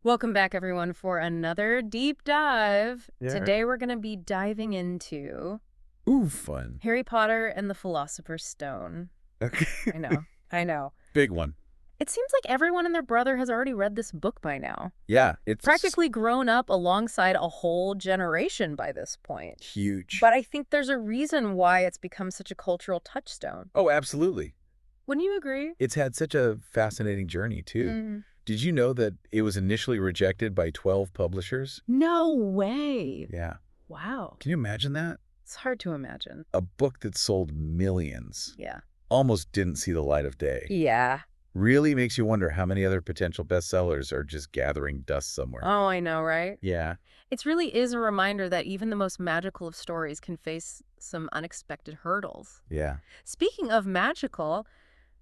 Welcome back, everyone, for another deep dive. Yeah. Today, we're going to be diving into Ooh, fun. Harry Potter and the Philosopher's Stone. Okay. I know, I know. Big one. It seems like everyone and their brother has already read this book by now. Yeah, it's Practically grown up alongside a whole generation by this point. huge. But I think there's a reason why it's become such a cultural touchstone. Oh, absolutely. Wouldn't you agree? It's had such a fascinating journey, too. Mm. Did you know that it was initially rejected by 12 publishers? No way. Yeah. Wow. Can you imagine that? It's hard to imagine. A book that sold millions Yeah. almost didn't see the light of day. Yeah. Really makes you wonder how many other potential bestsellers are just gathering dust somewhere. Oh, I know, right? Yeah. It really is a reminder that even the most magical of stories can face some unexpected hurdles. Yeah. Speaking of magical,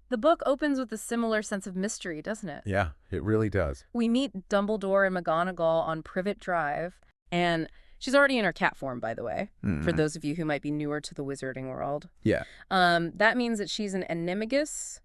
the book opens with a similar sense of mystery, doesn't it? Yeah, it really does. We meet Dumbledore and McGonagall on Privet Drive, and she's already in her cat form, by the way, for those of you who might be newer to the wizarding world. Yeah. That means that she's an animagus,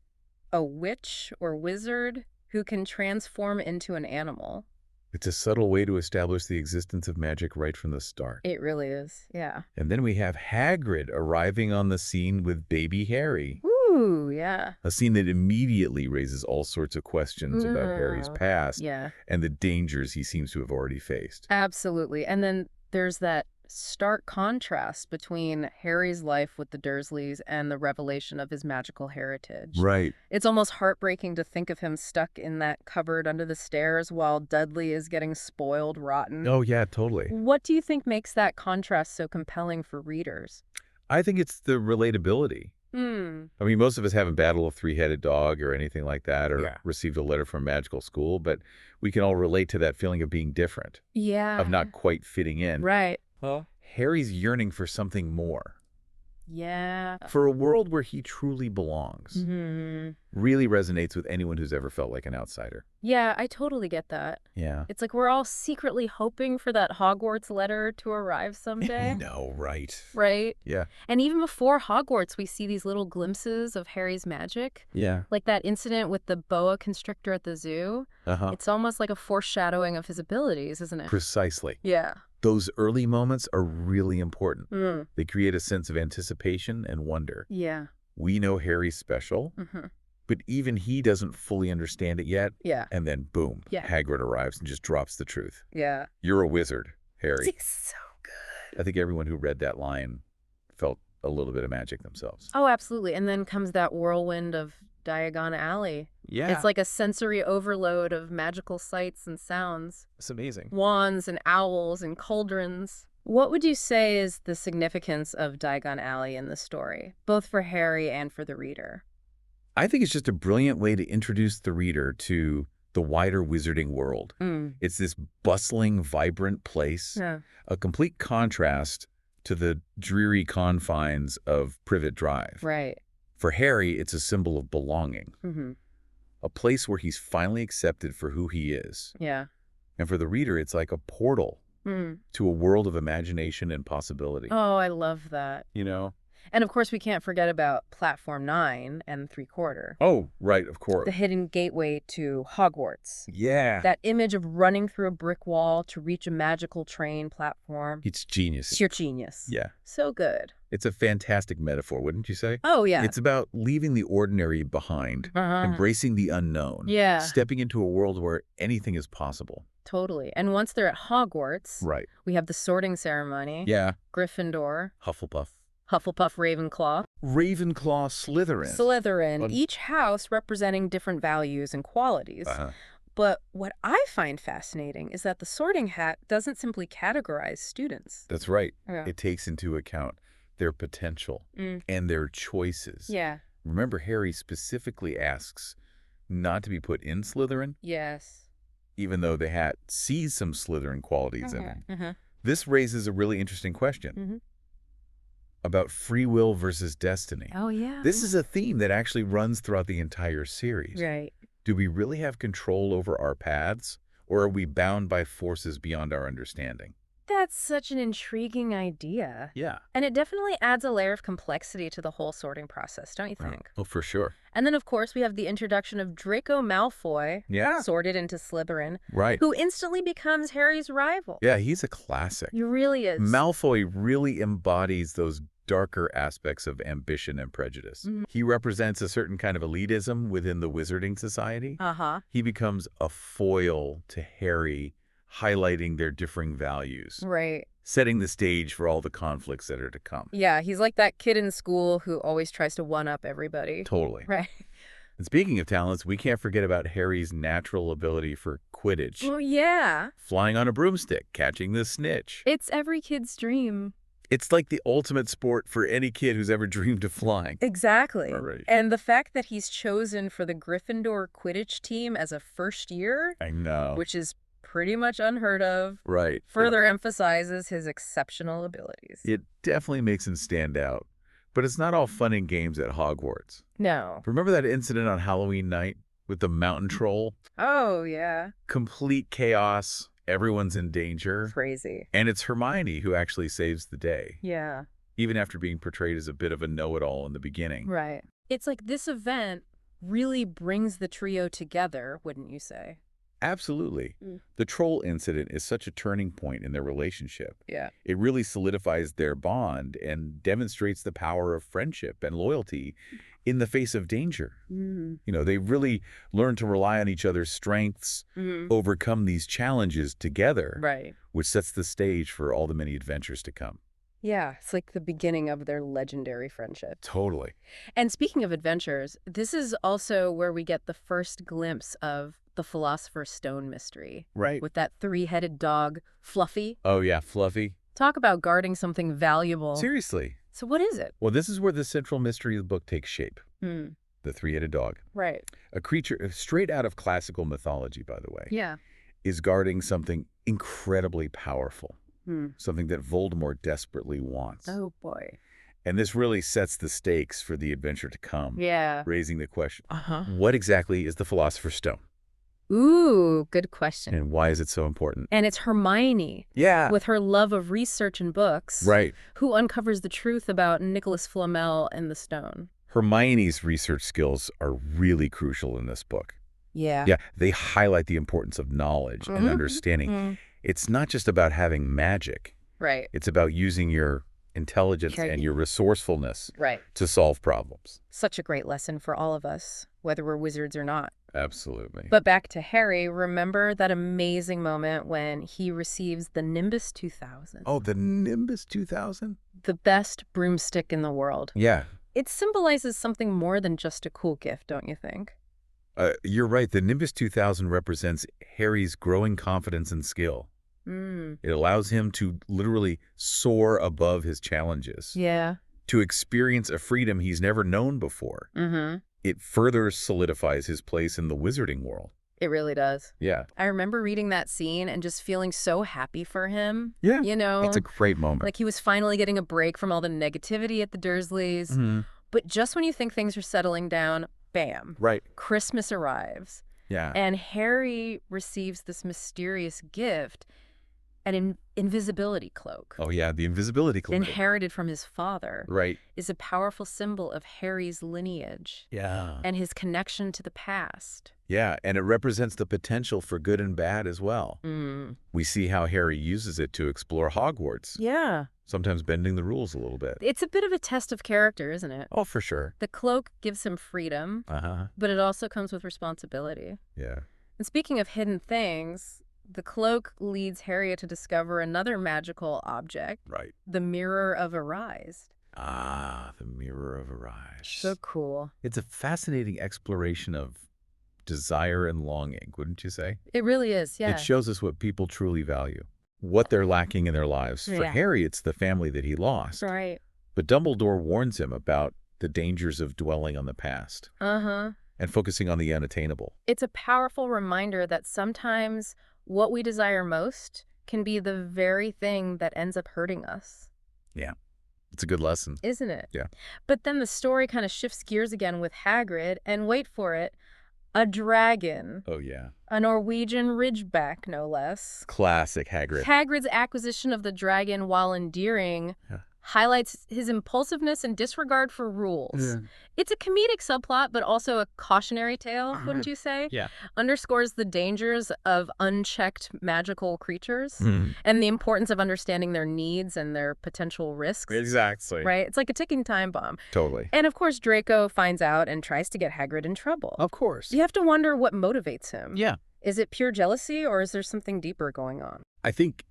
a witch or wizard who can transform into an animal. It's a subtle way to establish the existence of magic right from the start. It really is, yeah. And then we have Hagrid arriving on the scene with baby Harry. Ooh, yeah. A scene that immediately raises all sorts of questions about Harry's past Yeah. and the dangers he seems to have already faced. Absolutely. And then there's that stark contrast between Harry's life with the Dursleys and the revelation of his magical heritage. Right. It's almost heartbreaking to think of him stuck in that cupboard under the stairs while Dudley is getting spoiled rotten. Oh, yeah, totally. What do you think makes that contrast so compelling for readers? I think it's the relatability. I mean, most of us haven't battled a three-headed dog or anything like that or received a letter from magical school, but we can all relate to that feeling of being different, Yeah. of not quite fitting in. Right. Well, Harry's yearning for something more, Yeah. for a world where he truly belongs. Really resonates with anyone who's ever felt like an outsider. Yeah, I totally get that. Yeah. It's like we're all secretly hoping for that Hogwarts letter to arrive someday. No, right. Right? Yeah. And even before Hogwarts, we see these little glimpses of Harry's magic. Yeah. Like that incident with the boa constrictor at the zoo. Uh-huh. It's almost like a foreshadowing of his abilities, isn't it? Precisely. Yeah. Those early moments are really important. Mm. They create a sense of anticipation and wonder. Yeah. We know Harry's special, but even he doesn't fully understand it yet. Yeah. And then, boom, Yeah. Hagrid arrives and just drops the truth. Yeah. You're a wizard, Harry. It's so good. I think everyone who read that line felt a little bit of magic themselves. Oh, absolutely. And then comes that whirlwind of Diagon Alley. Yeah. It's like a sensory overload of magical sights and sounds. It's amazing. Wands and owls and cauldrons. What would you say is the significance of Diagon Alley in the story, both for Harry and for the reader? I think it's just a brilliant way to introduce the reader to the wider wizarding world. It's this bustling, vibrant place, Yeah. a complete contrast to the dreary confines of Privet Drive. Right. For Harry, it's a symbol of belonging, a place where he's finally accepted for who he is. Yeah. And for the reader, it's like a portal to a world of imagination and possibility. Oh, I love that. You know? And of course, we can't forget about Platform 9 and 3/4. Oh, right, of course. The hidden gateway to Hogwarts. Yeah. That image of running through a brick wall to reach a magical train platform. It's genius. Sheer genius. Yeah. So good. It's a fantastic metaphor, wouldn't you say? Oh, yeah. It's about leaving the ordinary behind, embracing the unknown, Yeah. stepping into a world where anything is possible. Totally. And once they're at Hogwarts, Right. we have the sorting ceremony. Yeah. Gryffindor, Hufflepuff. Hufflepuff, Ravenclaw, Ravenclaw, Slytherin. Slytherin, each house representing different values and qualities. But what I find fascinating is that the sorting hat doesn't simply categorize students. That's right. Yeah. It takes into account their potential and their choices. Yeah. Remember, Harry specifically asks not to be put in Slytherin, Yes. even though the hat sees some Slytherin qualities in him. This raises a really interesting question about free will versus destiny. Oh, yeah. This is a theme that actually runs throughout the entire series. Right. Do we really have control over our paths, or are we bound by forces beyond our understanding? That's such an intriguing idea. Yeah. And it definitely adds a layer of complexity to the whole sorting process, don't you think? Oh, for sure. And then, of course, we have the introduction of Draco Malfoy, Yeah. sorted into Slytherin, Right. who instantly becomes Harry's rival. Yeah, he's a classic. He really is. Malfoy really embodies those darker aspects of ambition and prejudice. He represents a certain kind of elitism within the wizarding society. He becomes a foil to Harry, highlighting their differing values. Right. Setting the stage for all the conflicts that are to come. Yeah, he's like that kid in school who always tries to one-up everybody. Totally. Right. And speaking of talents, we can't forget about Harry's natural ability for Quidditch. Oh, yeah. Flying on a broomstick, catching the snitch. It's every kid's dream. It's like the ultimate sport for any kid who's ever dreamed of flying. Exactly. Right. And the fact that he's chosen for the Gryffindor Quidditch team as a first year, I know. which is pretty much unheard of, Right. further emphasizes his exceptional abilities. It definitely makes him stand out. But it's not all fun and games at Hogwarts. No. Remember that incident on Halloween night with the mountain troll? Oh, yeah. Complete chaos. Everyone's in danger. Crazy. And it's Hermione who actually saves the day. Yeah. Even after being portrayed as a bit of a know-it-all in the beginning. Right. It's like this event really brings the trio together, wouldn't you say? Absolutely. The troll incident is such a turning point in their relationship. Yeah. It really solidifies their bond and demonstrates the power of friendship and loyalty in the face of danger. You know, they really learn to rely on each other's strengths, overcome these challenges together, Right. which sets the stage for all the many adventures to come. Yeah, it's like the beginning of their legendary friendship. Totally. And speaking of adventures, this is also where we get the first glimpse of the Philosopher Stone mystery. Right. With that three-headed dog, Fluffy. Oh, yeah, Fluffy. Talk about guarding something valuable. Seriously. So what is it? Well, this is where the central mystery of the book takes shape. The three-headed dog. Right. A creature straight out of classical mythology, by the way. Yeah. Is guarding something incredibly powerful. Something that Voldemort desperately wants. Oh, boy. And this really sets the stakes for the adventure to come. Yeah. Raising the question, what exactly is the Philosopher's Stone? Ooh, good question. And why is it so important? And it's Hermione. Yeah. With her love of research and books. Right. Who uncovers the truth about Nicholas Flamel and the stone. Hermione's research skills are really crucial in this book. Yeah. Yeah, they highlight the importance of knowledge and understanding. It's not just about having magic. Right. It's about using your intelligence and your resourcefulness to solve problems. Such a great lesson for all of us, whether we're wizards or not. Absolutely. But back to Harry, remember that amazing moment when he receives the Nimbus 2000? Oh, the Nimbus 2000? The best broomstick in the world. Yeah. It symbolizes something more than just a cool gift, don't you think? You're right. The Nimbus 2000 represents Harry's growing confidence and skill. It allows him to literally soar above his challenges. Yeah. To experience a freedom he's never known before. It further solidifies his place in the wizarding world. It really does. Yeah. I remember reading that scene and just feeling so happy for him. Yeah. You know? It's a great moment. Like he was finally getting a break from all the negativity at the Dursleys. But just when you think things are settling down, bam. Right. Christmas arrives. Yeah. And Harry receives this mysterious gift, an invisibility cloak. Oh, yeah, the invisibility cloak. Inherited from his father. Right. Is a powerful symbol of Harry's lineage. Yeah. And his connection to the past. Yeah, and it represents the potential for good and bad as well. We see how Harry uses it to explore Hogwarts. Yeah. Sometimes bending the rules a little bit. It's a bit of a test of character, isn't it? Oh, for sure. The cloak gives him freedom, but it also comes with responsibility. Yeah. And speaking of hidden things, the cloak leads Harry to discover another magical object. Right. The Mirror of Arise. Ah, the Mirror of Arise. So cool. It's a fascinating exploration of desire and longing, wouldn't you say? It really is, yeah. It shows us what people truly value, what they're lacking in their lives. For Harry, it's the family that he lost. Right. But Dumbledore warns him about the dangers of dwelling on the past. And focusing on the unattainable. It's a powerful reminder that sometimes what we desire most can be the very thing that ends up hurting us. Yeah. It's a good lesson. Isn't it? Yeah. But then the story kind of shifts gears again with Hagrid, and wait for it, A dragon. Oh, yeah. A Norwegian ridgeback, no less. Classic Hagrid. Hagrid's acquisition of the dragon, while endearing, highlights his impulsiveness and disregard for rules. Yeah. It's a comedic subplot, but also a cautionary tale, wouldn't you say? Yeah. Underscores the dangers of unchecked magical creatures and the importance of understanding their needs and their potential risks. Exactly. Right? It's like a ticking time bomb. Totally. And of course, Draco finds out and tries to get Hagrid in trouble. Of course. You have to wonder what motivates him. Yeah. Is it pure jealousy, or is there something deeper going on? I think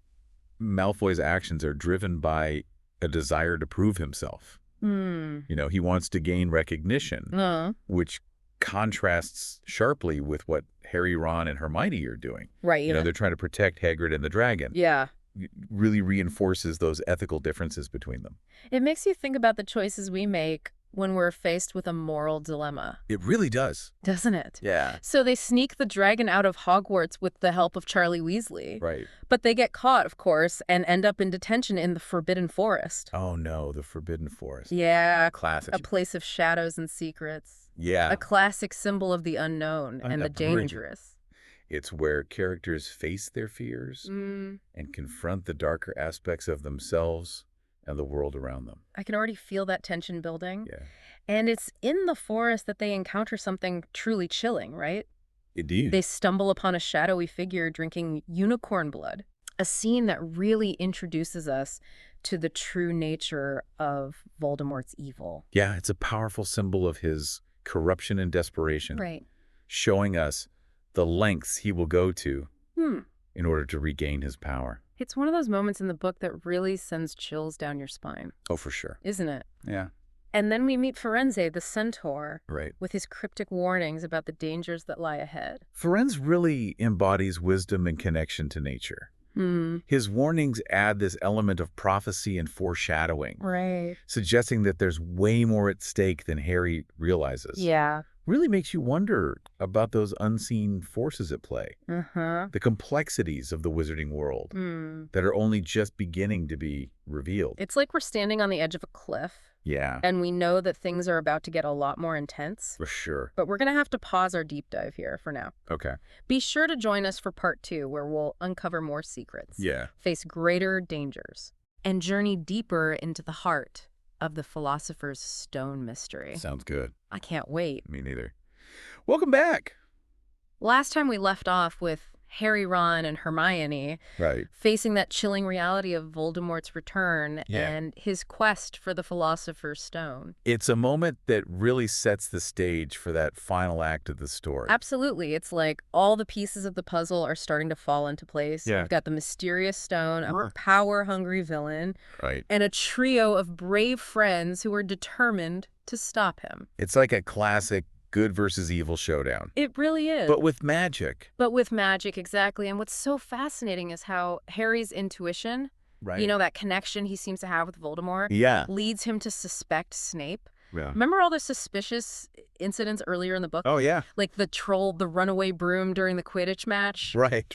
Malfoy's actions are driven by a desire to prove himself. You know, he wants to gain recognition, which contrasts sharply with what Harry, Ron, and Hermione are doing. Right. You know, they're trying to protect Hagrid and the dragon. Yeah. It really reinforces those ethical differences between them. It makes you think about the choices we make when we're faced with a moral dilemma. It really does. Doesn't it? Yeah. So they sneak the dragon out of Hogwarts with the help of Charlie Weasley. Right. But they get caught, of course, and end up in detention in the Forbidden Forest. Oh, no, the Forbidden Forest. Yeah. Classic. A place of shadows and secrets. Yeah. A classic symbol of the unknown and the dangerous. It's where characters face their fears and confront the darker aspects of themselves and the world around them. I can already feel that tension building. Yeah. And it's in the forest that they encounter something truly chilling, right? Indeed. They stumble upon a shadowy figure drinking unicorn blood, a scene that really introduces us to the true nature of Voldemort's evil. Yeah, it's a powerful symbol of his corruption and desperation. Right. Showing us the lengths he will go to in order to regain his power. It's one of those moments in the book that really sends chills down your spine. Oh, for sure. Isn't it? Yeah. And then we meet Firenze, the centaur, right, with his cryptic warnings about the dangers that lie ahead. Firenze really embodies wisdom and connection to nature. His warnings add this element of prophecy and foreshadowing, right, suggesting that there's way more at stake than Harry realizes. Yeah. Really makes you wonder about those unseen forces at play, the complexities of the wizarding world that are only just beginning to be revealed. It's like we're standing on the edge of a cliff. Yeah. And we know that things are about to get a lot more intense. For sure. But we're going to have to pause our deep dive here for now. Okay. Be sure to join us for part 2, where we'll uncover more secrets, face greater dangers, and journey deeper into the heart of the Philosopher's Stone mystery. Sounds good. I can't wait. Me neither. Welcome back. Last time we left off with Harry, Ron, and Hermione facing that chilling reality of Voldemort's return and his quest for the Philosopher's Stone. It's a moment that really sets the stage for that final act of the story. Absolutely. It's like all the pieces of the puzzle are starting to fall into place. Yeah. You've got the mysterious stone, a power-hungry villain, and a trio of brave friends who are determined to stop him. It's like a classic good versus evil showdown. It really is. But with magic. But with magic, exactly. And what's so fascinating is how Harry's intuition, you know, that connection he seems to have with Voldemort, leads him to suspect Snape. Yeah. Remember all the suspicious incidents earlier in the book? Oh, yeah. Like the troll, the runaway broom during the Quidditch match? Right.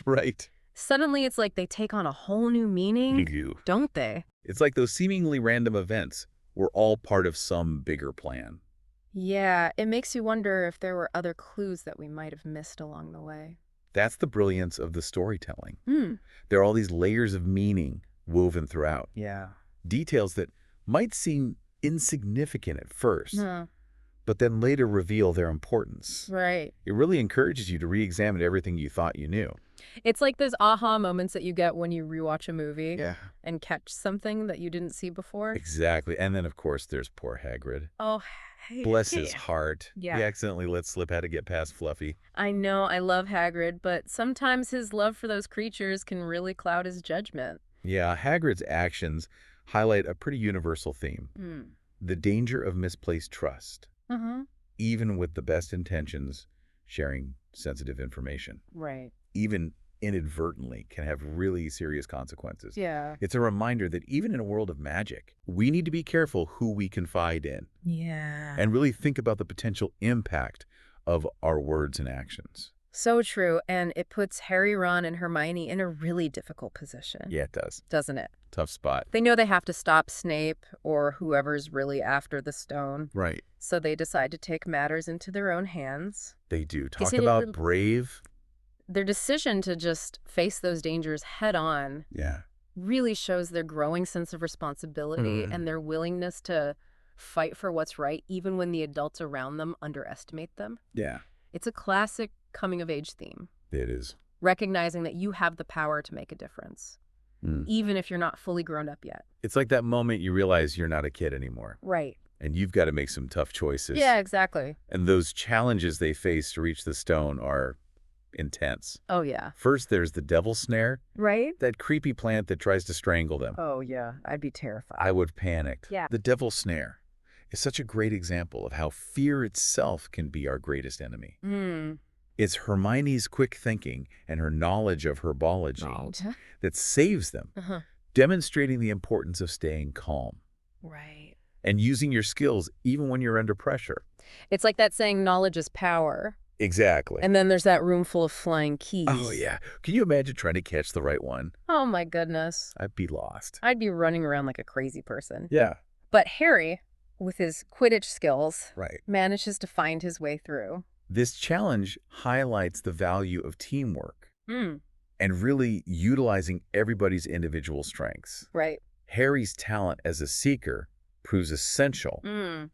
Suddenly it's like they take on a whole new meaning, don't they? It's like those seemingly random events were all part of some bigger plan. Yeah, it makes you wonder if there were other clues that we might have missed along the way. That's the brilliance of the storytelling. There are all these layers of meaning woven throughout. Yeah. Details that might seem insignificant at first, but then later reveal their importance. Right. It really encourages you to re-examine everything you thought you knew. It's like those aha moments that you get when you rewatch a movie and catch something that you didn't see before. Exactly. And then, of course, there's poor Hagrid. Oh, bless his heart. Yeah. He accidentally let slip how to get past Fluffy. I know, I love Hagrid, but sometimes his love for those creatures can really cloud his judgment. Yeah, Hagrid's actions highlight a pretty universal theme. The danger of misplaced trust. Even with the best intentions, sharing sensitive information. Right. Even inadvertently can have really serious consequences. Yeah. It's a reminder that even in a world of magic, we need to be careful who we confide in. Yeah. And really think about the potential impact of our words and actions. So true, and it puts Harry, Ron, and Hermione in a really difficult position. Yeah, it does. Doesn't it? Tough spot. They know they have to stop Snape or whoever's really after the stone. Right. So they decide to take matters into their own hands. They do. Talk about brave. Their decision to just face those dangers head on really shows their growing sense of responsibility and their willingness to fight for what's right, even when the adults around them underestimate them. Yeah. It's a classic coming-of-age theme. It is. Recognizing that you have the power to make a difference, even if you're not fully grown up yet. It's like that moment you realize you're not a kid anymore. Right. And you've got to make some tough choices. Yeah, exactly. And those challenges they face to reach the stone are intense. Oh, yeah. First, there's the devil snare. Right? That creepy plant that tries to strangle them. Oh, yeah. I'd be terrified. I would panic. Yeah. The devil snare is such a great example of how fear itself can be our greatest enemy. It's Hermione's quick thinking and her knowledge of herbology that saves them, demonstrating the importance of staying calm. Right. And using your skills even when you're under pressure. It's like that saying, knowledge is power. Exactly. And then there's that room full of flying keys. Oh, yeah. Can you imagine trying to catch the right one? Oh, my goodness. I'd be lost. I'd be running around like a crazy person. Yeah. But Harry, with his Quidditch skills, right, manages to find his way through. This challenge highlights the value of teamwork and really utilizing everybody's individual strengths. Right. Harry's talent as a seeker proves essential,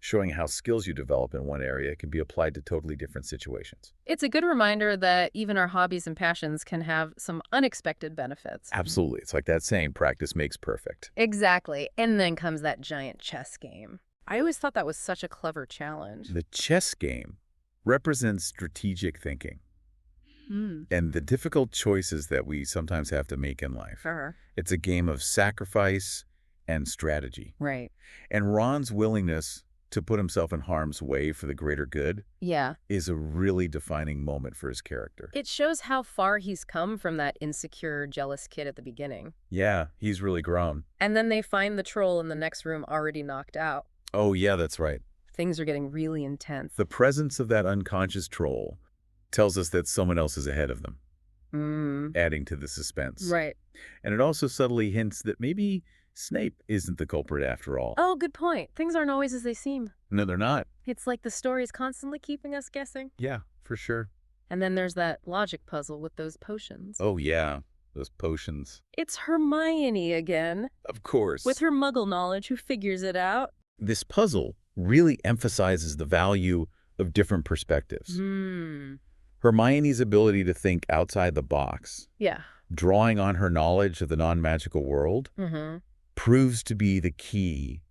showing how skills you develop in one area can be applied to totally different situations. It's a good reminder that even our hobbies and passions can have some unexpected benefits. Absolutely. It's like that saying, practice makes perfect. Exactly. And then comes that giant chess game. I always thought that was such a clever challenge. The chess game represents strategic thinking and the difficult choices that we sometimes have to make in life. Sure. It's a game of sacrifice and strategy. Right. And Ron's willingness to put himself in harm's way for the greater good is a really defining moment for his character. It shows how far he's come from that insecure, jealous kid at the beginning. Yeah, he's really grown. And then they find the troll in the next room already knocked out. Oh, yeah, that's right. Things are getting really intense. The presence of that unconscious troll tells us that someone else is ahead of them, adding to the suspense. Right. And it also subtly hints that maybe Snape isn't the culprit after all. Oh, good point. Things aren't always as they seem. No, they're not. It's like the story's constantly keeping us guessing. Yeah, for sure. And then there's that logic puzzle with those potions. Oh, yeah, those potions. It's Hermione again. Of course. With her muggle knowledge, who figures it out. This puzzle really emphasizes the value of different perspectives. Hermione's ability to think outside the box, drawing on her knowledge of the non-magical world, proves to be the key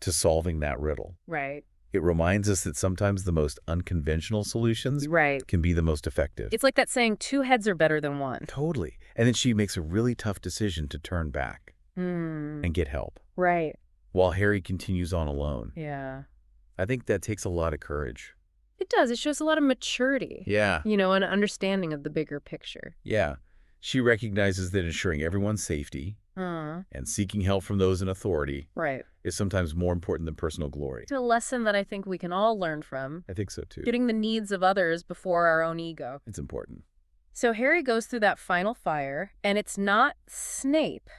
to solving that riddle. Right. It reminds us that sometimes the most unconventional solutions can be the most effective. It's like that saying, 2 heads are better than 1. Totally. And then she makes a really tough decision to turn back and get help. Right. While Harry continues on alone. Yeah. I think that takes a lot of courage. It does. It shows a lot of maturity. Yeah. You know, an understanding of the bigger picture. Yeah. She recognizes that ensuring everyone's safety and seeking help from those in authority is sometimes more important than personal glory. It's a lesson that I think we can all learn from. I think so, too. Putting the needs of others before our own ego. It's important. So Harry goes through that final fire, and it's not Snape.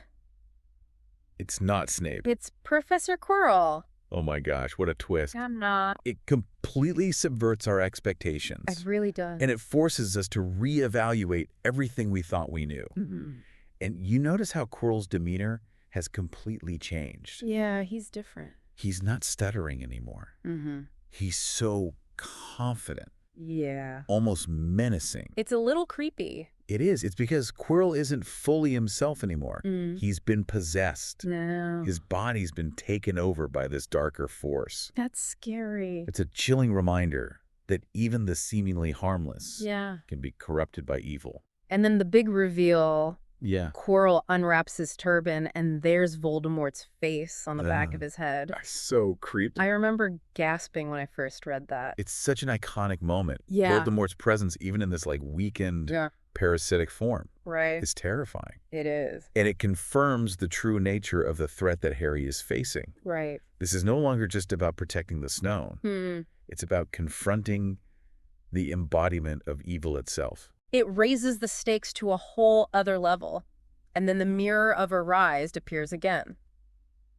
It's not Snape. It's Professor Quirrell. Oh my gosh, what a twist. I'm not. It completely subverts our expectations. It really does. And it forces us to reevaluate everything we thought we knew. And you notice how Quirrell's demeanor has completely changed. Yeah, he's different. He's not stuttering anymore. He's so confident. Yeah. Almost menacing. It's a little creepy. It is. It's because Quirrell isn't fully himself anymore. He's been possessed. No. His body's been taken over by this darker force. That's scary. It's a chilling reminder that even the seemingly harmless can be corrupted by evil. And then the big reveal. Yeah. Quirrell unwraps his turban, and there's Voldemort's face on the back of his head. So creepy. I remember gasping when I first read that. It's such an iconic moment. Yeah. Voldemort's presence, even in this like weakened parasitic form, is terrifying. It is. And it confirms the true nature of the threat that Harry is facing. Right. This is no longer just about protecting the stone. It's about confronting the embodiment of evil itself. It raises the stakes to a whole other level. And then the mirror of Arise appears again.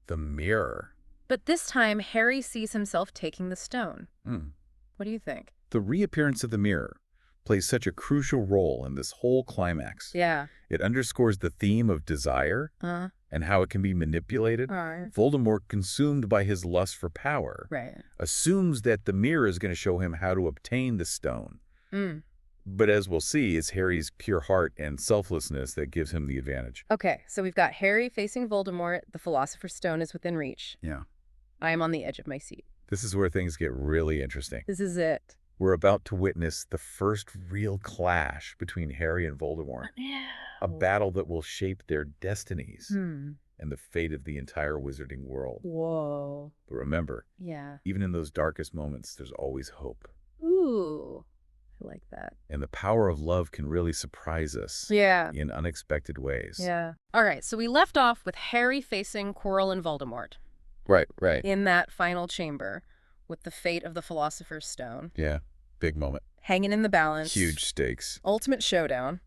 The mirror. But this time, Harry sees himself taking the stone. What do you think? The reappearance of the mirror plays such a crucial role in this whole climax. Yeah. It underscores the theme of desire and how it can be manipulated. Voldemort, consumed by his lust for power, assumes that the mirror is going to show him how to obtain the stone. But as we'll see, it's Harry's pure heart and selflessness that gives him the advantage. Okay, so we've got Harry facing Voldemort. The Philosopher's Stone is within reach. Yeah. I am on the edge of my seat. This is where things get really interesting. This is it. We're about to witness the first real clash between Harry and Voldemort. A battle that will shape their destinies and the fate of the entire wizarding world. Whoa. But remember, even in those darkest moments, there's always hope. Ooh. I like that. And the power of love can really surprise us in unexpected ways. Yeah. All right, so we left off with Harry facing Quirrell and Voldemort. Right. In that final chamber with the fate of the Philosopher's Stone. Yeah, big moment. Hanging in the balance. Huge stakes. Ultimate showdown.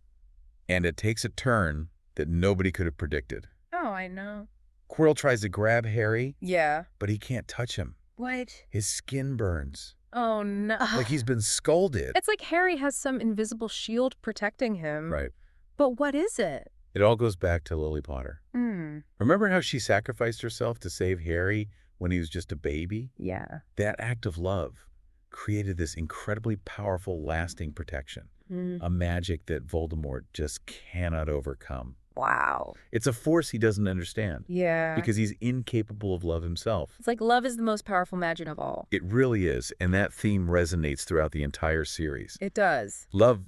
And it takes a turn that nobody could have predicted. Oh, I know. Quirrell tries to grab Harry. Yeah. But he can't touch him. What? His skin burns. Oh, no. Like he's been scalded. It's like Harry has some invisible shield protecting him. Right. But what is it? It all goes back to Lily Potter. Remember how she sacrificed herself to save Harry when he was just a baby? Yeah. That act of love created this incredibly powerful, lasting protection. A magic that Voldemort just cannot overcome. Wow. It's a force he doesn't understand. Yeah. Because he's incapable of love himself. It's like love is the most powerful magic of all. It really is, and that theme resonates throughout the entire series. It does. Love,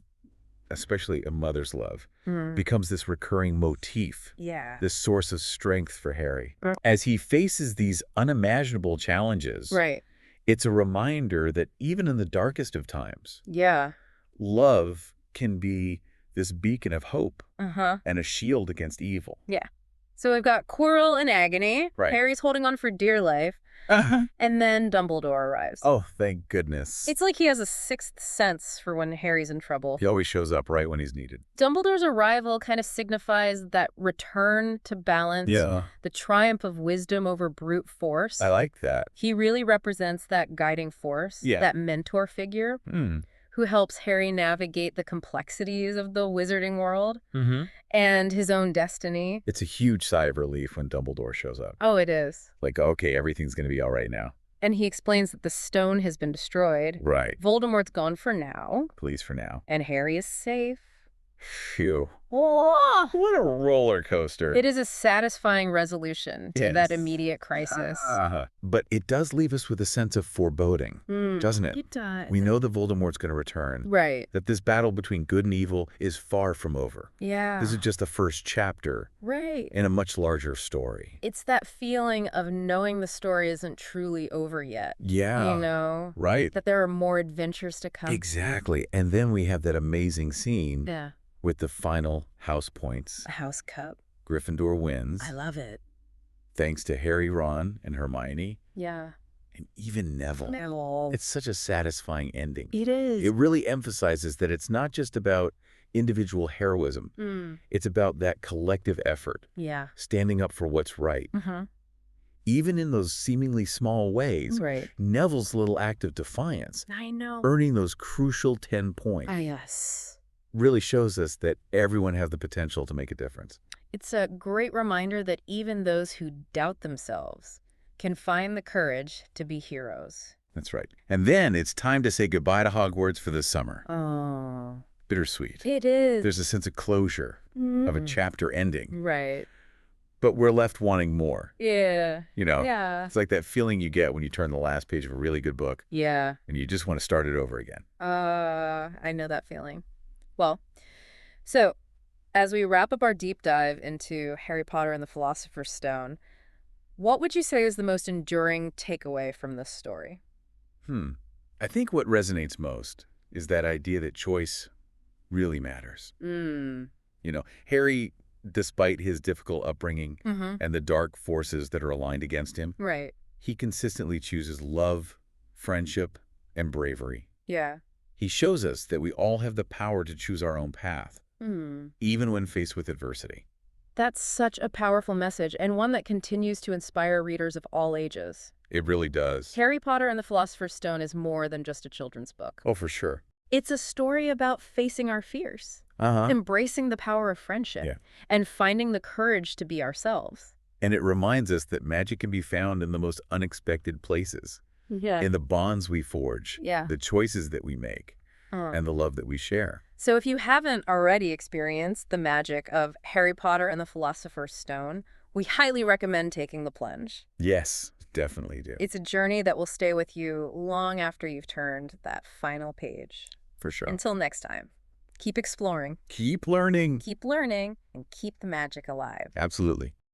especially a mother's love, becomes this recurring motif. Yeah. This source of strength for Harry. As he faces these unimaginable challenges, it's a reminder that even in the darkest of times, love can be this beacon of hope and a shield against evil. Yeah. So we've got Quirrell in agony. Right. Harry's holding on for dear life. And then Dumbledore arrives. Oh, thank goodness. It's like he has a sixth sense for when Harry's in trouble. He always shows up right when he's needed. Dumbledore's arrival kind of signifies that return to balance, the triumph of wisdom over brute force. I like that. He really represents that guiding force, that mentor figure. Who helps Harry navigate the complexities of the wizarding world and his own destiny. It's a huge sigh of relief when Dumbledore shows up. Oh, it is. Like, okay, everything's going to be all right now. And he explains that the stone has been destroyed. Right. Voldemort's gone for now. Please for now. And Harry is safe. Phew. Oh, what a roller coaster. It is a satisfying resolution to that immediate crisis. But it does leave us with a sense of foreboding, doesn't it? It does. We know that Voldemort's going to return. Right. That this battle between good and evil is far from over. Yeah. This is just the first chapter. Right. In a much larger story. It's that feeling of knowing the story isn't truly over yet. Yeah. You know? Right. That there are more adventures to come. Exactly. And then we have that amazing scene. Yeah. With the final house points. A house cup. Gryffindor wins. I love it. Thanks to Harry, Ron, and Hermione. Yeah. And even Neville. It's such a satisfying ending. It is. It really emphasizes that it's not just about individual heroism. It's about that collective effort. Yeah. Standing up for what's right. Even in those seemingly small ways, Neville's little act of defiance, I know, earning those crucial 10 points. Yes. Really shows us that everyone has the potential to make a difference. It's a great reminder that even those who doubt themselves can find the courage to be heroes. That's right. And then it's time to say goodbye to Hogwarts for the summer. Oh. Bittersweet. It is. There's a sense of closure, of a chapter ending. Right. But we're left wanting more. Yeah. You know? Yeah. It's like that feeling you get when you turn the last page of a really good book. Yeah. And you just want to start it over again. I know that feeling. Well, so as we wrap up our deep dive into Harry Potter and the Philosopher's Stone, what would you say is the most enduring takeaway from this story? I think what resonates most is that idea that choice really matters. You know, Harry, despite his difficult upbringing and the dark forces that are aligned against him, right, he consistently chooses love, friendship, and bravery. Yeah. He shows us that we all have the power to choose our own path, even when faced with adversity. That's such a powerful message, and one that continues to inspire readers of all ages. It really does. Harry Potter and the Philosopher's Stone is more than just a children's book. Oh, for sure. It's a story about facing our fears, embracing the power of friendship, and finding the courage to be ourselves. And it reminds us that magic can be found in the most unexpected places. In the bonds we forge, the choices that we make, and the love that we share. So if you haven't already experienced the magic of Harry Potter and the Philosopher's Stone, we highly recommend taking the plunge. Yes, definitely do. It's a journey that will stay with you long after you've turned that final page. For sure. Until next time, keep exploring. Keep learning. Keep learning, and keep the magic alive. Absolutely.